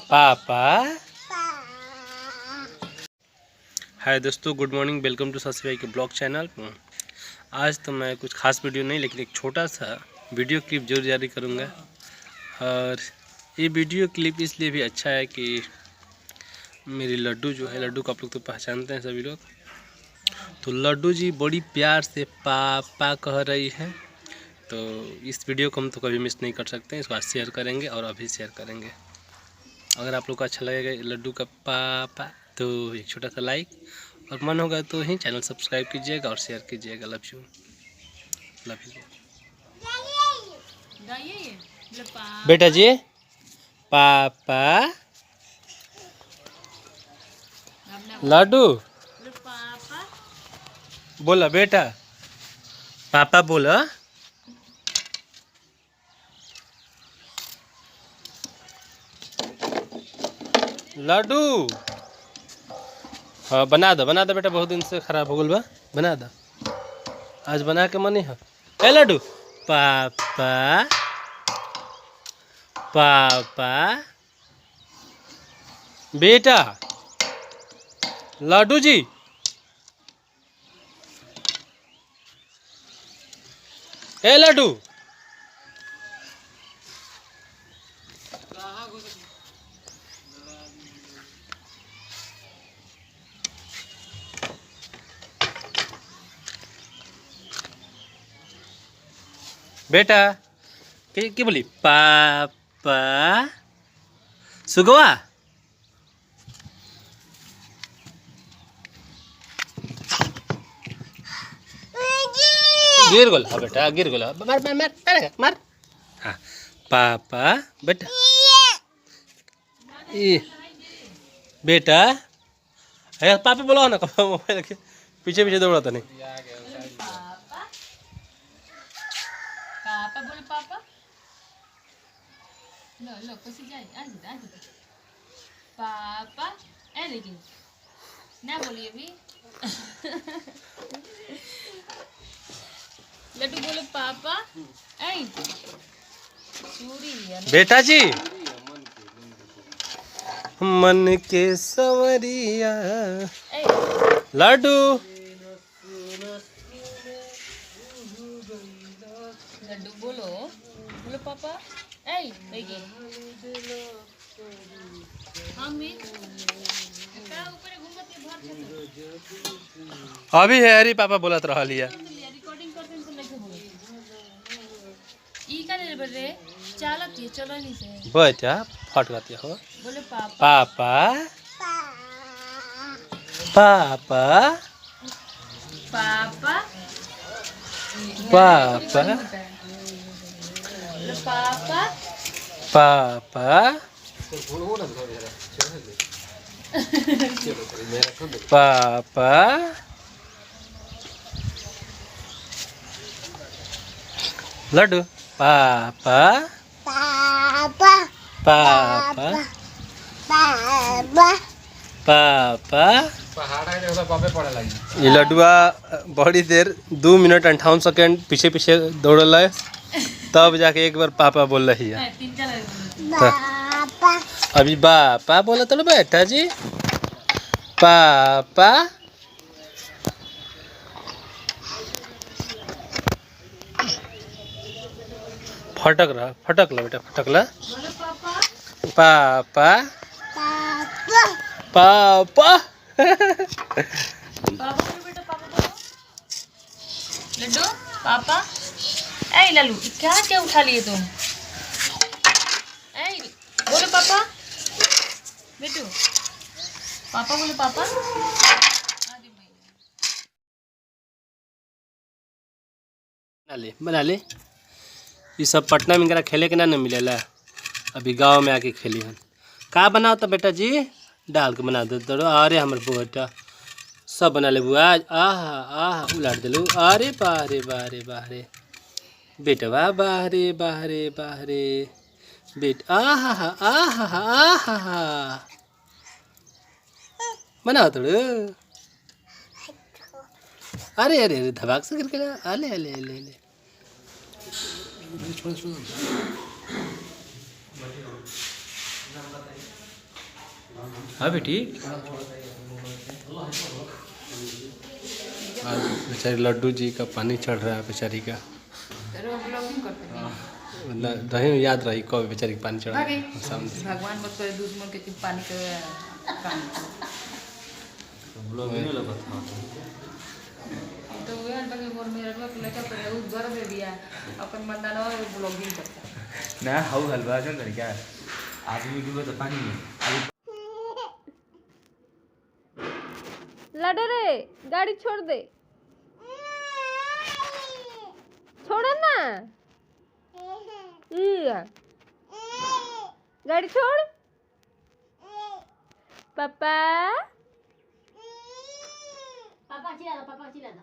पापा। हाय दोस्तों, good morning, welcome to ससुराल के ब्लॉग चैनल। आज तो मैं कुछ खास वीडियो नहीं, लेकिन एक छोटा सा वीडियो क्लिप जरूर जारी करूँगा। और ये वीडियो क्लिप इसलिए भी अच्छा है कि मेरी लड्डू जो है, लड्डू को आप लोग तो पहचानते हैं सभी लोग। तो लड्डू जी बड़ी प्यार से पापा कह रही है, तो इस वीडियो को हम तो कभी मिस नहीं कर सकते हैं। इसको आज शेयर करेंगे और अभी शेयर करेंगे। अगर आप लोग को अच्छा लगेगा लड्डू का पापा तो एक छोटा सा लाइक, और मन होगा तो ही चैनल सब्सक्राइब कीजिएगा और शेयर कीजिएगा। Love you, love you. बेटा जी पापा, लड्डू बोला बेटा, पापा बोला। लड्डू हाँ बना दो बेटा, बहुत दिन से खराब हो गल बा, बना दो। आज बना के मनी है। ए लड्डू पापा, पापा बेटा, लड्डू जी ए लड्डू। बेटा क्या बोली? पापा सुगवा गिर गोला बेटा, गिर गोला, मार मार मार मार। हाँ पापा बेटा, बेटा है पापा बोलो ना, मोबाइल के पीछे पीछे दौड़ा था नहीं। पापा बोलो, पापा लो लो कुछ जाए आज पापा ए, लेकिन ना बोलिए भी। लड्डू बोलो पापा ए सूरी। बेटा जी मन के सवरिया लड्डू। लड्डू बोलो बोलो पापा ए, लेकिन मम्मी का ऊपर घूमत के भर अभी है अरे पापा बोलत रहा लिया रिकॉर्डिंग करते हैं तो लेके बोलो ई का ले बरे चालत है, चलो नहीं से बेटा फट गया हो। बोले पापा, पापा पापा पापा पापा बोले पापा पापा पापा लड्डू पापा पापा पापा पापा पापा। ये लड्डुआ बड़ी देर 2 मिनट 58 सेकेंड पीछे पीछे दौड़ल है, तब जाके एक बार पापा बोल रही है। पापा अभी पापा बोला तो बेटा जी पापा। फटक रहा, फटक ला बेटा, फटक ला। बोलो पापा, पापा पापा पापा। पापा बोलो बेटा, पापा बोलो। लड्डू पापा ए लालू क्या क्या उठा लिए तुम? ए बोलो पापा, बेटू पापा बोलो पापा। अरे भाई बना ले। ये सब पटना में करा खेले के ना मिलेला, अभी गांव में आके खेली हन। का बनाओ तो बेटा जी डाल के बना दे तो। अरे हमर बेटा सब बना ले बुआ। आहा आहा उलाट दिलू। अरे बाहरे बाहरे बाहरे बेटवा, बाहरे बाहरे बाहरे बेट। आहा आहा आहा बनाओ तो। अरे अरे अरे धबाक से करके अले अले अले अले। हाँ बेटी। आज बेचारी लड्डू जी का पानी चढ़ रहा है बेचारी का। रही याद रही कब बेचारी का पानी चढ़ा सामने। भगवान मत करे दुश्मन के पानी के तो यार बाकी मोर मेरा को लगा पर उस घर में दिया अपन मंदाना ब्लॉगिंग करता ना हाउ हलवा जो कर क्या आदमी डूबे तो पानी में लड़े रे गाड़ी छोड़ दे छोड़ो ना गाड़ी छोड़ पापा पापा चिल्ला दो